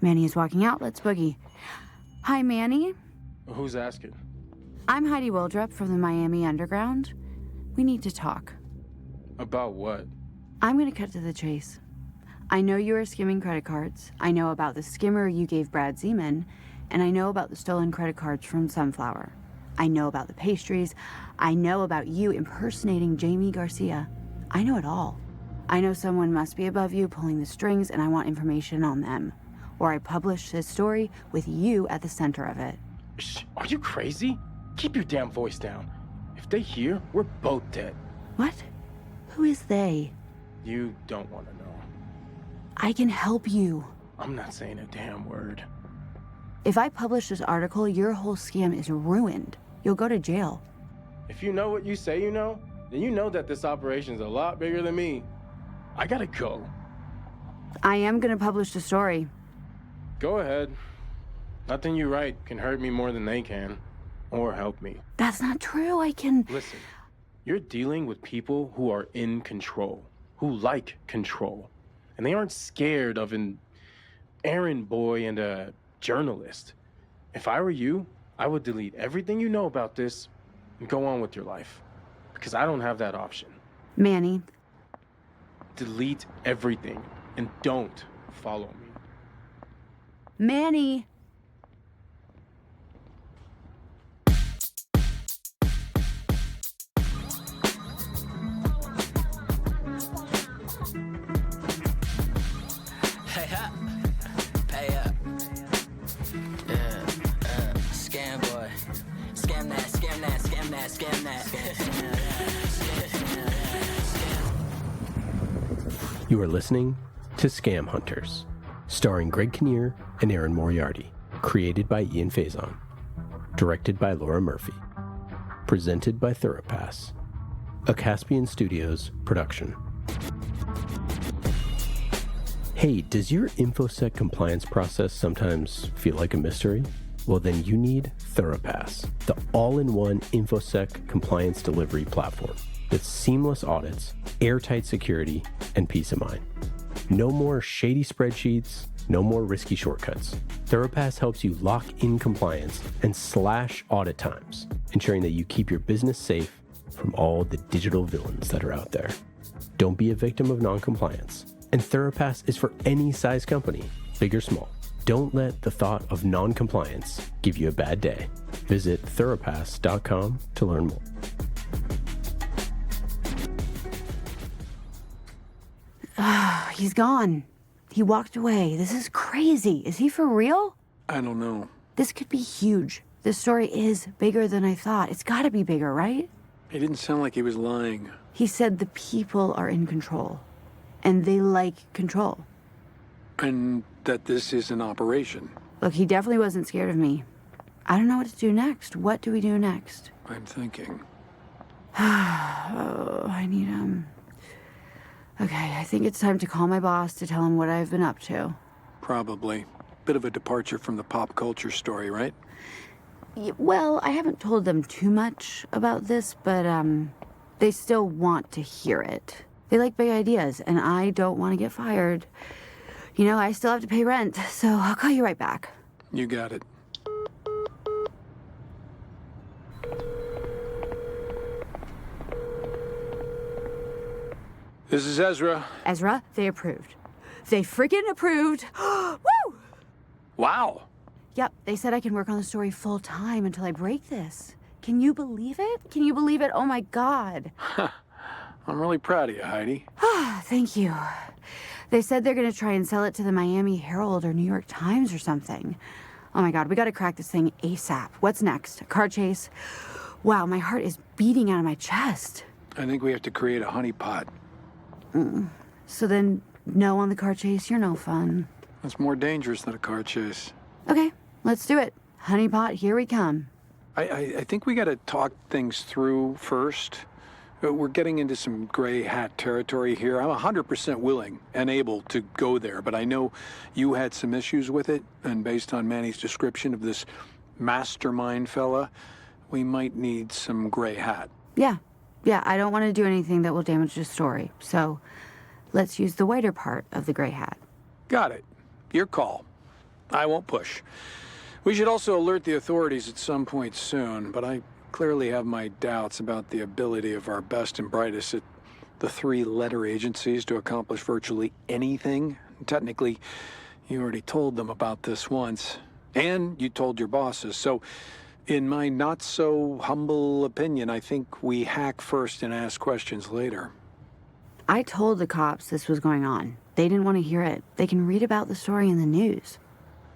Manny is walking out. Let's boogie. Hi, Manny. Who's asking? I'm Heidi Waldroup from the Miami Underground. We need to talk. About what? I'm going to cut to the chase. I know you are skimming credit cards. I know about the skimmer you gave Brad Zeman. And I know about the stolen credit cards from Sunflower. I know about the pastries. I know about you impersonating Jamie Garcia. I know it all. I know someone must be above you pulling the strings, and I want information on them. Or I publish this story with you at the center of it. Shh, are you crazy? Keep your damn voice down. If they hear, we're both dead. What? Who is they? You don't want to know. I can help you. I'm not saying a damn word. If I publish this article, your whole scam is ruined. You'll go to jail. If you know what you say you know, then you know that this operation's a lot bigger than me. I gotta go. I am gonna publish the story. Go ahead. Nothing you write can hurt me more than they can. Or help me. That's not true. I can... Listen, you're dealing with people who are in control, who like control. And they aren't scared of an errand boy and a journalist. If I were you, I would delete everything you know about this and go on with your life. Because I don't have that option. Manny. Delete everything and don't follow me. Manny. Pay up. Pay up. Yeah, scam boy. Scam that, scam that, scam that, scam that. You are listening to Scam Hunters, starring Greg Kinnear and Erin Moriarty, created by Ian Faison, directed by Laura Murphy, presented by Thoropass, a Caspian Studios production. Hey, does your infosec compliance process sometimes feel like a mystery? Well, then you need Thoropass, the all-in-one infosec compliance delivery platform with seamless audits, airtight security, and peace of mind. No more shady spreadsheets, no more risky shortcuts. Thoropass helps you lock in compliance and slash audit times, ensuring that you keep your business safe from all the digital villains that are out there. Don't be a victim of non-compliance. And Thoropass is for any size company, big or small. Don't let the thought of non-compliance give you a bad day. Visit Thoropass.com to learn more. He's gone. He walked away. This is crazy. Is he for real? I don't know. This could be huge. This story is bigger than I thought. It's gotta be bigger, right? It didn't sound like he was lying. He said the people are in control. And they like control. And that this is an operation. Look, he definitely wasn't scared of me. I don't know what to do next. What do we do next? I'm thinking. Oh, I need Okay, I think it's time to call my boss to tell him what I've been up to. Probably. Bit of a departure from the pop culture story, right? Well, I haven't told them too much about this, but they still want to hear it. They like big ideas, and I don't want to get fired. You know, I still have to pay rent, so I'll call you right back. You got it. This is Ezra. Ezra, they approved. They freaking approved. Woo! Wow. Yep, they said I can work on the story full time until I break this. Can you believe it? Can you believe it? Oh my God. I'm really proud of you, Heidi. Thank you. They said they're gonna try and sell it to the Miami Herald or New York Times or something. Oh my God, we gotta crack this thing ASAP. What's next? A car chase? Wow, my heart is beating out of my chest. I think we have to create a honeypot. So then, no on the car chase, you're no fun. That's more dangerous than a car chase. Okay, let's do it. Honeypot, here we come. I think we gotta talk things through first. We're getting into some gray hat territory here. I'm 100% willing and able to go there, but I know you had some issues with it, and based on Manny's description of this mastermind fella, we might need some gray hat. Yeah, I don't want to do anything that will damage the story, so let's use the whiter part of the gray hat. Got it. Your call. I won't push. We should also alert the authorities at some point soon, but I clearly have my doubts about the ability of our best and brightest at the three-letter agencies to accomplish virtually anything. Technically, you already told them about this once, and you told your bosses, so in my not-so-humble opinion, I think we hack first and ask questions later. I told the cops this was going on. They didn't want to hear it. They can read about the story in the news.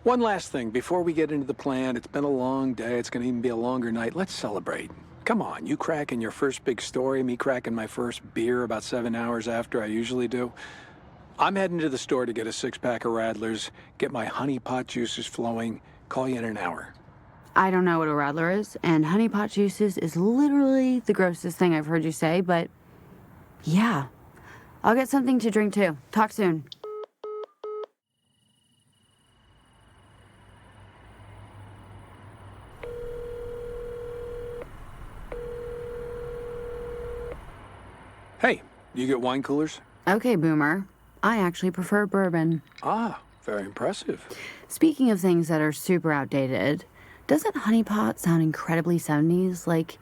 One last thing, before we get into the plan, it's been a long day, it's gonna even be a longer night. Let's celebrate. Come on, you cracking your first big story, me cracking my first beer about 7 hours after I usually do. I'm heading to the store to get a 6-pack of Radlers, get my honey pot juices flowing, call you in an hour. I don't know what a rattler is, and honey pot juices is literally the grossest thing I've heard you say, but yeah. I'll get something to drink too. Talk soon. Hey, you get wine coolers? Okay, Boomer. I actually prefer bourbon. Ah, very impressive. Speaking of things that are super outdated, doesn't honey pot sound incredibly 70s? Like,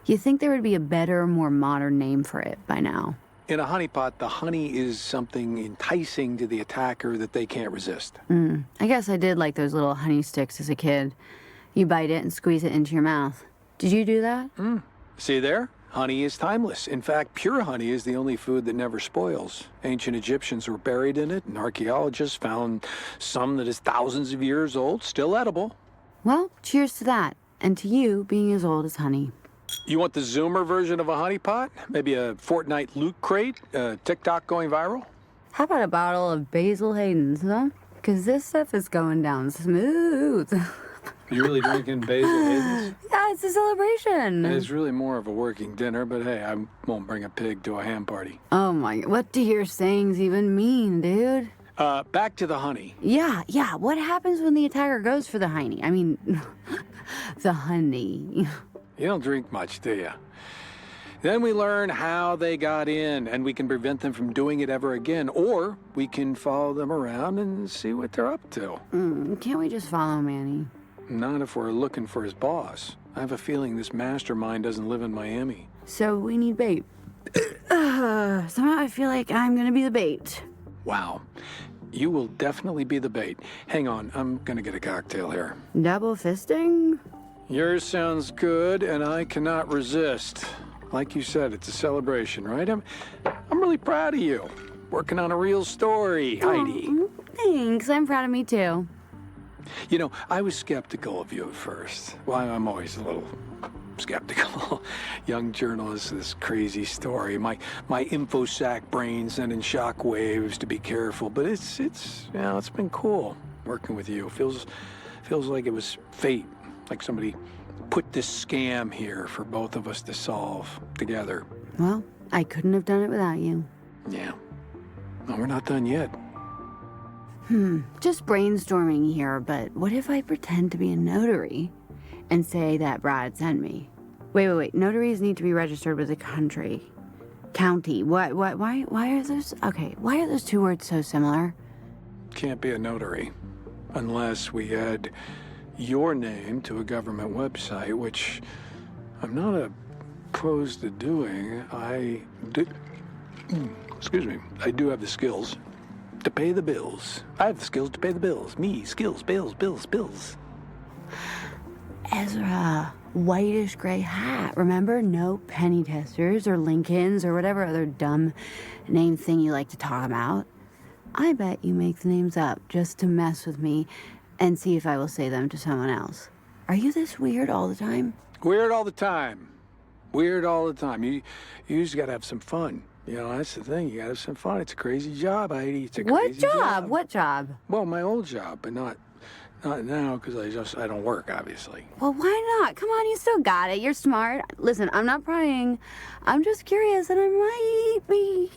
you think there would be a better, more modern name for it by now. In a honey pot, the honey is something enticing to the attacker that they can't resist. I guess I did like those little honey sticks as a kid. You bite it and squeeze it into your mouth. Did you do that? See there? Honey is timeless. In fact, pure honey is the only food that never spoils. Ancient Egyptians were buried in it, and archaeologists found some that is thousands of years old, still edible. Well, cheers to that, and to you being as old as honey. You want the Zoomer version of a honey pot? Maybe a Fortnite loot crate? TikTok going viral? How about a bottle of Basil Hayden's, huh? Because this stuff is going down smooth. You really drinking Basil Hayden's? Yeah, it's a celebration. It's really more of a working dinner, but hey, I won't bring a pig to a ham party. Oh my, what do your sayings even mean, dude? Back to the honey. Yeah, what happens when the attacker goes for the honey? I mean, the honey. You don't drink much, do you? Then we learn how they got in, and we can prevent them from doing it ever again, or we can follow them around and see what they're up to. Can't we just follow Manny? Not if we're looking for his boss. I have a feeling this mastermind doesn't live in Miami. So we need bait. Somehow I feel like I'm gonna be the bait. Wow. You will definitely be the bait. Hang on, I'm gonna get a cocktail here. Double fisting? Yours sounds good, and I cannot resist. Like you said, it's a celebration, right? I'm really proud of you. Working on a real story, Heidi. Thanks, I'm proud of me too. You know, I was skeptical of you at first. Well, I'm always a little skeptical. Young journalist, this crazy story. My infosec brain sending shock waves to be careful. But it's been cool working with you. Feels like it was fate. Like somebody put this scam here for both of us to solve together. Well, I couldn't have done it without you. Yeah. No, we're not done yet. Just brainstorming here, but what if I pretend to be a notary and say that Brad sent me? Wait. Notaries need to be registered with the county. Why are those? Okay, why are those two words so similar? Can't be a notary unless we add your name to a government website, which I'm not opposed to doing. I do have the skills to pay the bills. I have the skills to pay the bills. Me, skills, bills. Ezra, whitish gray hat. Remember? No penny testers or Lincolns or whatever other dumb name thing you like to talk about. I bet you make the names up just to mess with me and see if I will say them to someone else. Are you this weird all the time? Weird all the time. You just gotta have some fun. You know, that's the thing. You gotta have some fun. It's a crazy job, Heidi. It's a crazy job. What job? Well, my old job, but not now, because I don't work, obviously. Well, why not? Come on, you still got it. You're smart. Listen, I'm not prying. I'm just curious, and I might be,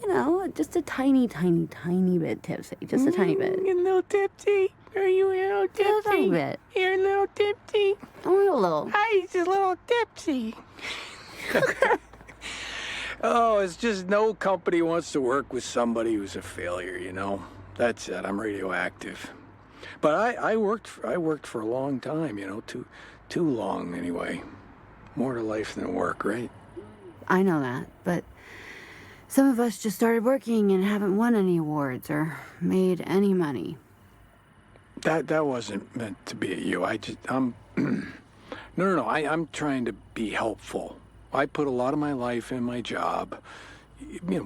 just a tiny bit tipsy. Just a tiny bit. You're a little tipsy. Are you a little tipsy? Just a tiny bit. You're a little tipsy. Only a little. Heidi's a little tipsy. Oh, it's just no company wants to work with somebody who's a failure, That's it. I'm radioactive. But I worked for a long time, too long anyway. More to life than work, right? I know that, but some of us just started working and haven't won any awards or made any money. That wasn't meant to be at you. I'm no. I'm trying to be helpful. I put a lot of my life in my job.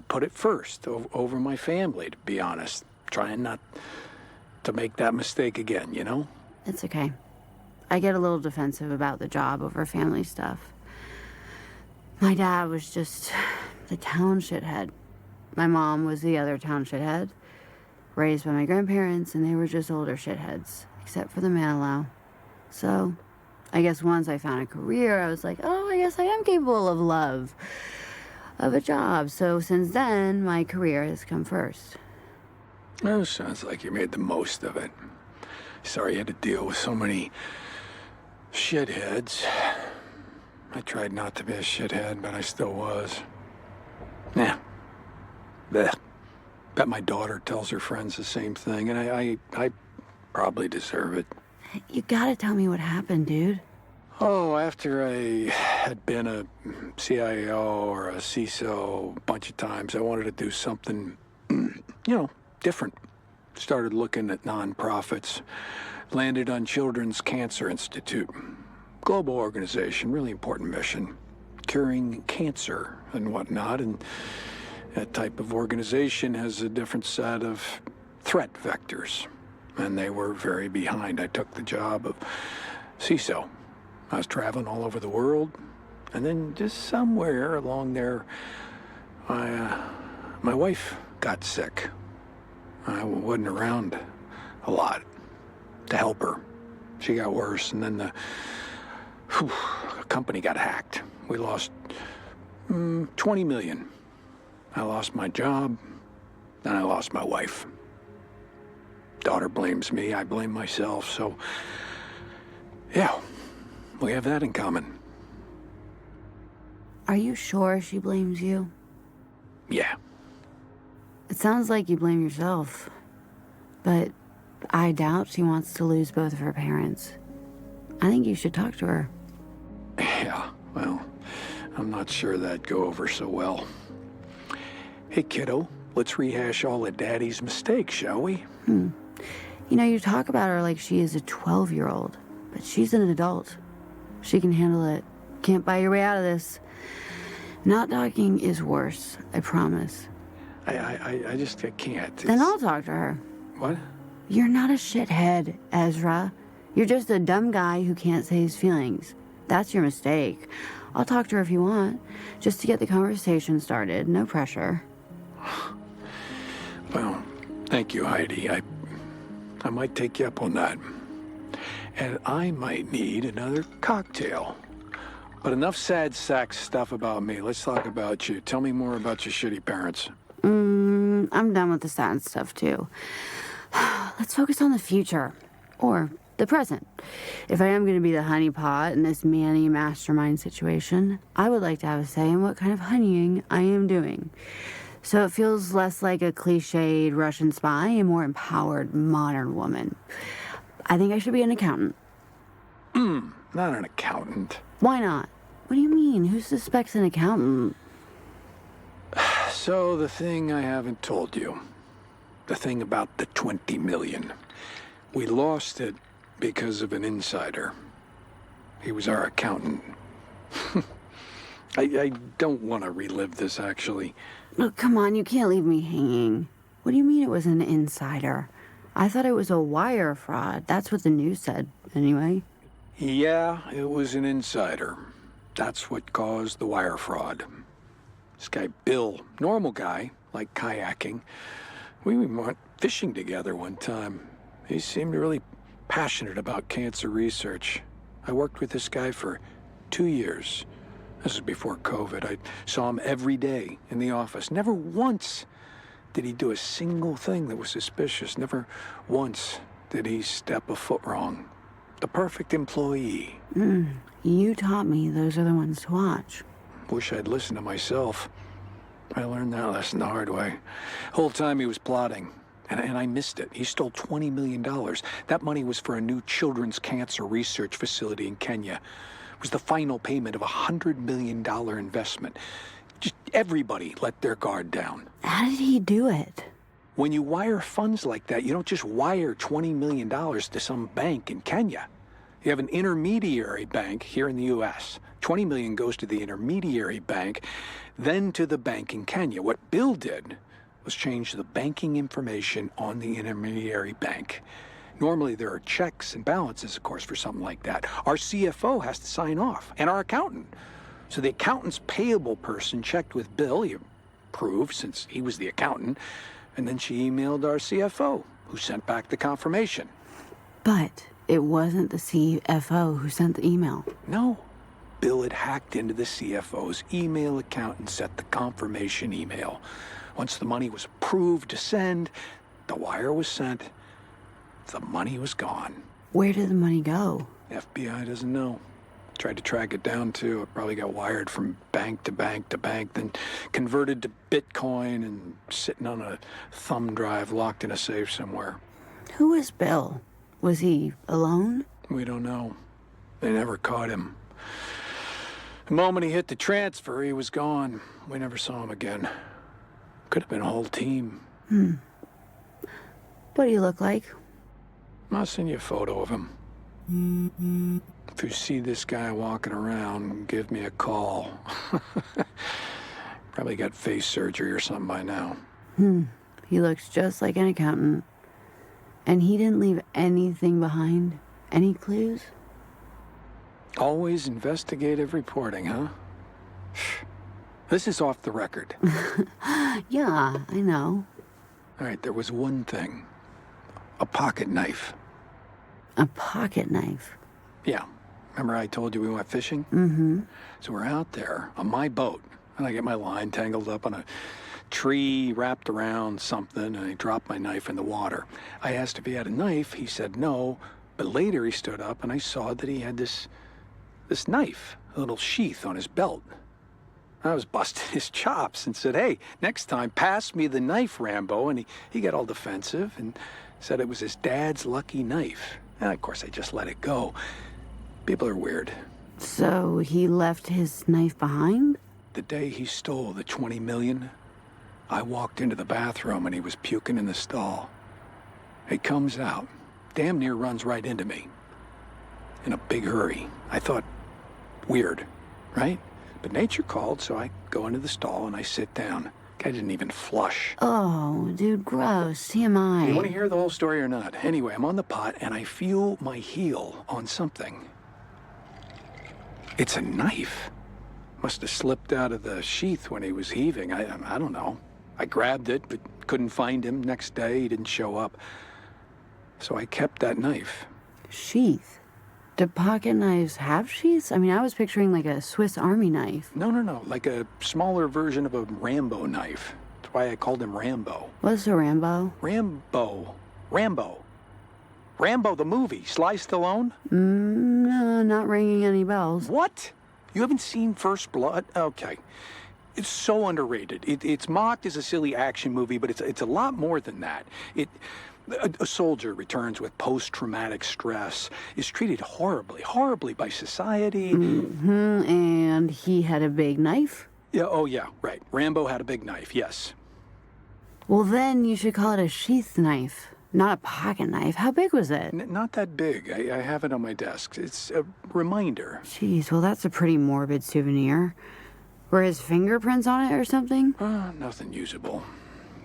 Put it first over my family, to be honest. Trying not to make that mistake again, It's okay. I get a little defensive about the job over family stuff. My dad was just the town shithead. My mom was the other town shithead, raised by my grandparents, and they were just older shitheads, except for the Manilow. So, I guess once I found a career, I was like, oh, I guess I am capable of love, of a job. So since then, my career has come first. Oh, sounds like you made the most of it. Sorry you had to deal with so many shitheads. I tried not to be a shithead, but I still was. Yeah. Blech. Bet my daughter tells her friends the same thing, and I probably deserve it. You gotta tell me what happened, dude. Oh, after I had been a CIO or a CISO a bunch of times, I wanted to do something, different. Started looking at nonprofits. Landed on Children's Cancer Institute. Global organization, really important mission. Curing cancer and whatnot, and that type of organization has a different set of threat vectors. And they were very behind. I took the job of CISO. I was traveling all over the world, and then just somewhere along there, my wife got sick. I wasn't around a lot to help her. She got worse, and then the company got hacked. We lost $20 million. I lost my job, and I lost my wife. Daughter blames me, I blame myself, so yeah, we have that in common. Are you sure she blames you? Yeah. It sounds like you blame yourself, but I doubt she wants to lose both of her parents. I think you should talk to her. Yeah, well, I'm not sure that'd go over so well. Hey, kiddo, let's rehash all of Daddy's mistakes, shall we? You talk about her like she is a 12-year-old, but she's an adult. She can handle it. Can't buy your way out of this. Not talking is worse, I promise. I just can't. Then I'll talk to her. What? You're not a shithead, Ezra. You're just a dumb guy who can't say his feelings. That's your mistake. I'll talk to her if you want, just to get the conversation started. No pressure. Well, thank you, Heidi. I might take you up on that. And I might need another cocktail. But enough sad sack stuff about me. Let's talk about you. Tell me more about your shitty parents. I'm done with the sad stuff, too. Let's focus on the future. Or the present. If I am going to be the honeypot in this Manny mastermind situation, I would like to have a say in what kind of honeying I am doing. So it feels less like a cliched Russian spy and more empowered modern woman. I think I should be an accountant. Not an accountant. Why not? What do you mean? Who suspects an accountant? So the thing I haven't told you. The thing about the 20 million. We lost it because of an insider. He was our accountant. I don't want to relive this, actually. Look, come on, you can't leave me hanging. What do you mean it was an insider? I thought it was a wire fraud. That's what the news said, anyway. Yeah, it was an insider. That's what caused the wire fraud. This guy, Bill, normal guy, like kayaking. We went fishing together one time. He seemed really passionate about cancer research. I worked with this guy for 2 years. This is before COVID. I saw him every day in the office. Never once did he do a single thing that was suspicious. Never once did he step a foot wrong. The perfect employee. You taught me those are the ones to watch. Wish I'd listened to myself. I learned that lesson the hard way. Whole time he was plotting. And I missed it. He stole $20 million. That money was for a new children's cancer research facility in Kenya. It was the final payment of a $100 million investment. Just everybody let their guard down. How did he do it? When you wire funds like that, you don't just wire $20 million to some bank in Kenya. You have an intermediary bank here in the U.S. $20 million goes to the intermediary bank, then to the bank in Kenya. What Bill did was change the banking information on the intermediary bank. Normally there are checks and balances, of course, for something like that. Our CFO has to sign off, and our accountant. So the accountant's payable person checked with Bill, he approved since he was the accountant, and then she emailed our CFO, who sent back the confirmation. But it wasn't the CFO who sent the email. No. Bill had hacked into the CFO's email account and sent the confirmation email. Once the money was approved to send, the wire was sent, the money was gone. Where did the money go? FBI doesn't know. Tried to track it down, too. It probably got wired from bank to bank to bank, then converted to Bitcoin and sitting on a thumb drive locked in a safe somewhere. Who was Bill? Was he alone? We don't know. They never caught him. The moment he hit the transfer, he was gone. We never saw him again. Could have been a whole team. What do you look like? I'll send you a photo of him. If you see this guy walking around, give me a call. Probably got face surgery or something by now. He looks just like an accountant. And he didn't leave anything behind? Any clues? Always investigative reporting, huh? This is off the record. Yeah, I know. All right, there was one thing. A pocket knife. A pocket knife? Yeah. Remember I told you we went fishing? Mm-hmm. So we're out there on my boat, and I get my line tangled up on a tree wrapped around something, and I dropped my knife in the water. I asked if he had a knife. He said no, but later he stood up, and I saw that he had this knife, a little sheath on his belt. I was busting his chops and said, hey, next time, pass me the knife, Rambo. And he got all defensive and said it was his dad's lucky knife. And of course, I just let it go. People are weird. So he left his knife behind? The day he stole the $20 million, I walked into the bathroom and he was puking in the stall. He comes out, damn near runs right into me. In a big hurry. I thought, weird, right? But nature called, so I go into the stall and I sit down. Guy didn't even flush. Oh, dude, gross. TMI. You want to hear the whole story or not? Anyway, I'm on the pot and I feel my heel on something. It's a knife. Must have slipped out of the sheath when he was heaving. I don't know. I grabbed it, but couldn't find him. Next day, he didn't show up. So I kept that knife. Sheath? Do pocket knives have sheaths? I mean, I was picturing like a Swiss Army knife. No. Like a smaller version of a Rambo knife. That's why I called him Rambo. What's a Rambo? Rambo the movie. Sly Stallone? No, not ringing any bells. What? You haven't seen First Blood? Okay. It's so underrated. It's mocked as a silly action movie, but it's a lot more than that. A soldier returns with post-traumatic stress, is treated horribly by society. Mm-hmm, and he had a big knife? Yeah, right. Rambo had a big knife, yes. Well, then you should call it a sheath knife, not a pocket knife. How big was it? Not that big. I have it on my desk. It's a reminder. Jeez, well, that's a pretty morbid souvenir. Were his fingerprints on it or something? Nothing usable.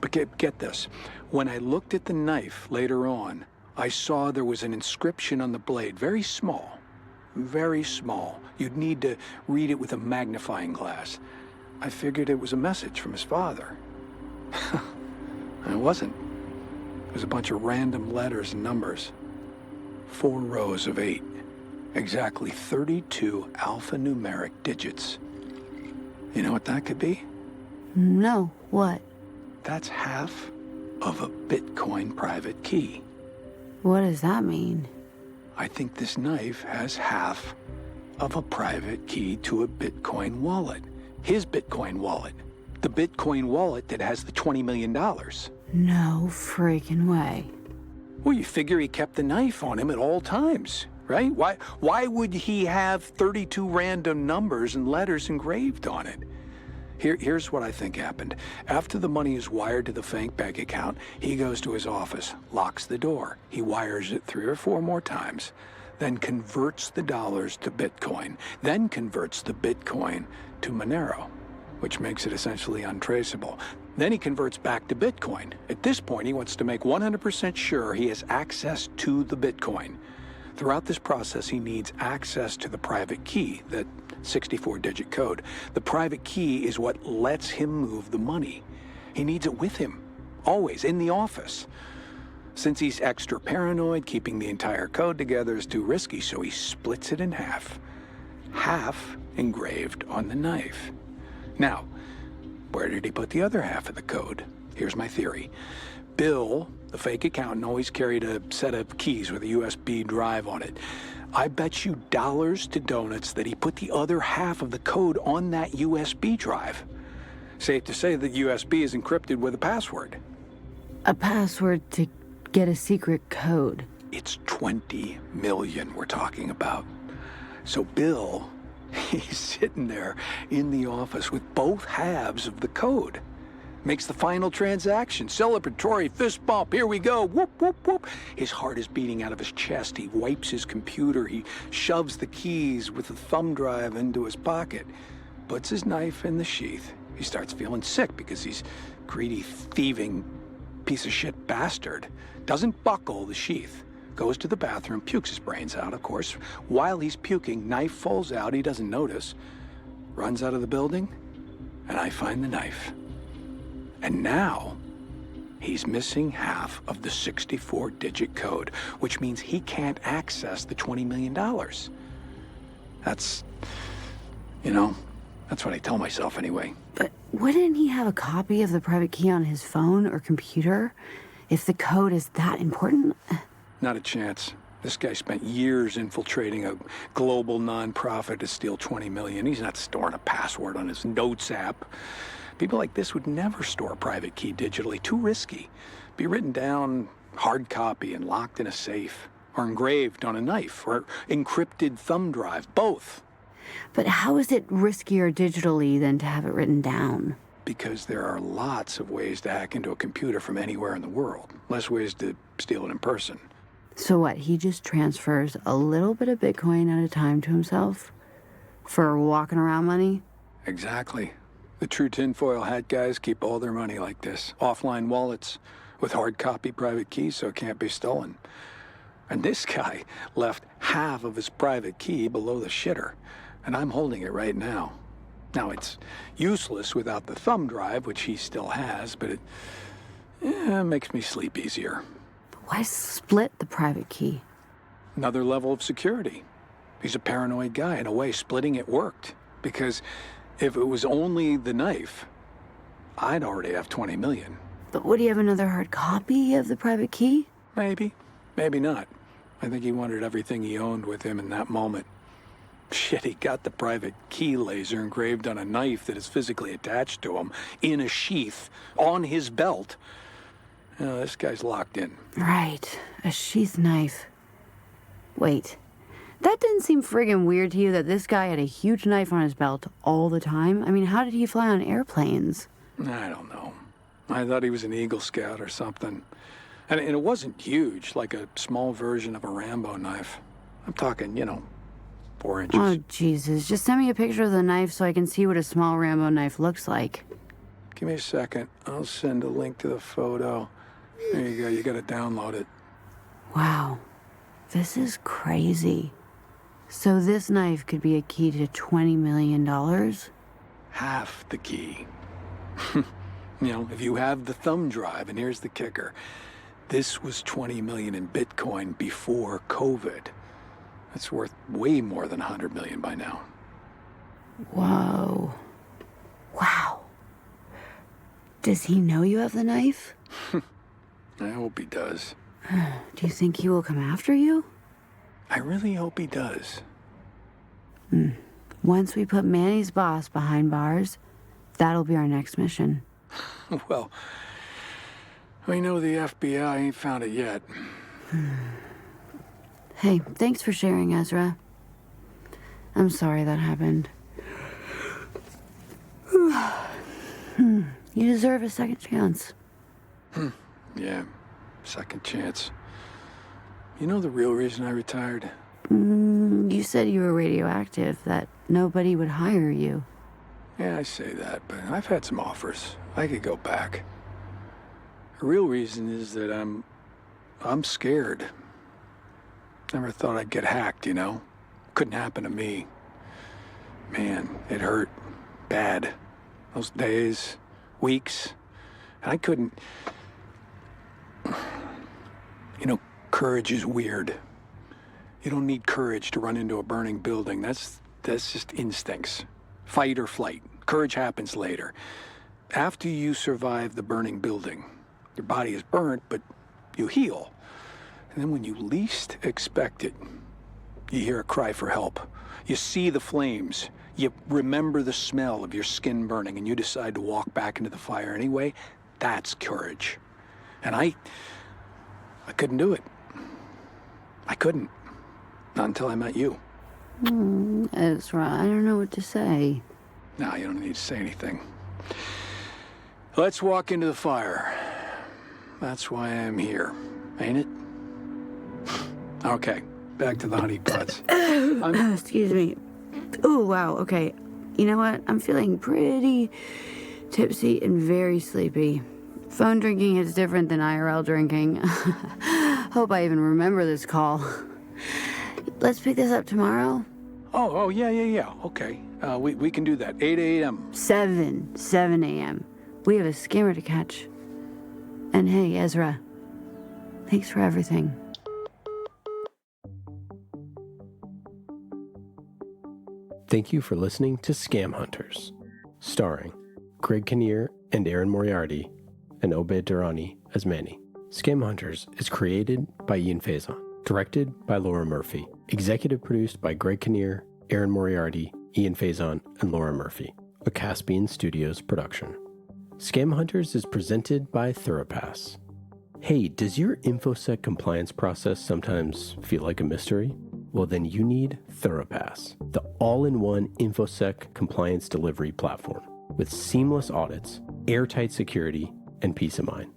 But get this. When I looked at the knife later on, I saw there was an inscription on the blade, very small. Very small. You'd need to read it with a magnifying glass. I figured it was a message from his father. It wasn't. It was a bunch of random letters and numbers. 4 rows of 8. Exactly 32 alphanumeric digits. You know what that could be? No, what? That's half of a Bitcoin private key. What does that mean? I think this knife has half of a private key to a Bitcoin wallet. His Bitcoin wallet. The Bitcoin wallet that has the $20 million. No freaking way. Well, you figure he kept the knife on him at all times, right? Why would he have 32 random numbers and letters engraved on it? Here's what I think happened. After the money is wired to the bank account, he goes to his office, locks the door. He wires it 3 or 4 more times, then converts the dollars to Bitcoin, then converts the Bitcoin to Monero, which makes it essentially untraceable. Then he converts back to Bitcoin. At this point, he wants to make 100% sure he has access to the Bitcoin. Throughout this process, he needs access to the private key, that 64-digit code. The private key is what lets him move the money. He needs it with him, always, in the office. Since he's extra paranoid, keeping the entire code together is too risky, so he splits it in half. Half engraved on the knife. Now, where did he put the other half of the code? Here's my theory. Bill, the fake accountant, always carried a set of keys with a USB drive on it. I bet you dollars to donuts that he put the other half of the code on that USB drive. Safe to say that USB is encrypted with a password. A password to get a secret code. It's 20 million we're talking about. So Bill, he's sitting there in the office with both halves of the code. Makes the final transaction. Celebratory fist bump. Here we go. Whoop, whoop, whoop. His heart is beating out of his chest. He wipes his computer. He shoves the keys with the thumb drive into his pocket. Puts his knife in the sheath. He starts feeling sick because he's greedy, thieving piece of shit bastard. Doesn't buckle the sheath. Goes to the bathroom, pukes his brains out, of course. While he's puking, knife falls out. He doesn't notice. Runs out of the building, and I find the knife. And now, he's missing half of the 64-digit code, which means he can't access the $20 million. That's what I tell myself anyway. But wouldn't he have a copy of the private key on his phone or computer if the code is that important? Not a chance. This guy spent years infiltrating a global nonprofit to steal $20 million. He's not storing a password on his notes app. People like this would never store a private key digitally. Too risky. Be written down, hard copy, and locked in a safe. Or engraved on a knife. Or encrypted thumb drive. Both. But how is it riskier digitally than to have it written down? Because there are lots of ways to hack into a computer from anywhere in the world. Less ways to steal it in person. So what, he just transfers a little bit of Bitcoin at a time to himself? For walking around money? Exactly. The true tinfoil hat guys keep all their money like this. Offline wallets with hard copy private keys so it can't be stolen. And this guy left half of his private key below the shitter. And I'm holding it right now. Now, it's useless without the thumb drive, which he still has, but it makes me sleep easier. Why split the private key? Another level of security. He's a paranoid guy. In a way, splitting it worked. Because if it was only the knife, I'd already have 20 million. But would he have another hard copy of the private key? Maybe. Maybe not. I think he wanted everything he owned with him in that moment. Shit, he got the private key laser engraved on a knife that is physically attached to him, in a sheath, on his belt. This guy's locked in. Right. A sheath knife. Wait. That didn't seem friggin' weird to you that this guy had a huge knife on his belt all the time? I mean, how did he fly on airplanes? I don't know. I thought he was an Eagle Scout or something. And it wasn't huge, like a small version of a Rambo knife. I'm talking, 4 inches. Oh, Jesus. Just send me a picture of the knife so I can see what a small Rambo knife looks like. Give me a second. I'll send a link to the photo. There you go. You gotta download it. Wow. This is crazy. So this knife could be a key to $20 million? Half the key. If you have the thumb drive, and here's the kicker. This was 20 million in Bitcoin before COVID. It's worth way more than 100 million by now. Whoa. Wow. Does he know you have the knife? I hope he does. Do you think he will come after you? I really hope he does. Once we put Manny's boss behind bars, that'll be our next mission. Well, We know the FBI ain't found it yet. Hey, thanks for sharing, Ezra. I'm sorry that happened. You deserve a second chance. Yeah, second chance. You know the real reason I retired? You said you were radioactive, that nobody would hire you. Yeah, I say that, but I've had some offers. I could go back. The real reason is that I'm scared. Never thought I'd get hacked, you know? Couldn't happen to me. Man, it hurt. Bad. Those days, weeks. And I couldn't... You know, courage is weird. You don't need courage to run into a burning building. That's just instincts. Fight or flight. Courage happens later. After you survive the burning building, your body is burnt, but you heal. And then when you least expect it, you hear a cry for help. You see the flames. You remember the smell of your skin burning, and you decide to walk back into the fire anyway. That's courage. And I couldn't do it. I couldn't. Not until I met you. Ezra, I don't know what to say. No, you don't need to say anything. Let's walk into the fire. That's why I'm here, ain't it? Okay, back to the honey pots. Excuse me. Oh, wow, okay. You know what? I'm feeling pretty tipsy and very sleepy. Phone drinking is different than IRL drinking. Hope I even remember this call. Let's pick this up tomorrow. Oh, yeah. Okay, we can do that. 8 a.m. 7 a.m. We have a skimmer to catch. And hey, Ezra, thanks for everything. Thank you for listening to Scam Hunters, starring Greg Kinnear and Erin Moriarty, and Obed Durrani as Manny. Scam Hunters is created by Ian Faison, directed by Laura Murphy, executive produced by Greg Kinnear, Erin Moriarty, Ian Faison, and Laura Murphy, a Caspian Studios production. Scam Hunters is presented by Thoropass. Hey, does your infosec compliance process sometimes feel like a mystery? Well, then you need Thoropass, the all-in-one infosec compliance delivery platform with seamless audits, airtight security, and peace of mind.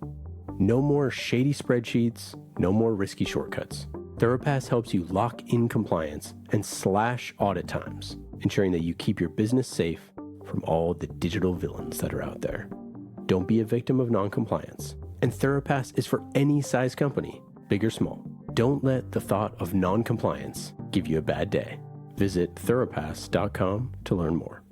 No more shady spreadsheets, no more risky shortcuts. Thoropass helps you lock in compliance and slash audit times, ensuring that you keep your business safe from all the digital villains that are out there. Don't be a victim of non-compliance. And Thoropass is for any size company, big or small. Don't let the thought of non-compliance give you a bad day. Visit thoropass.com to learn more.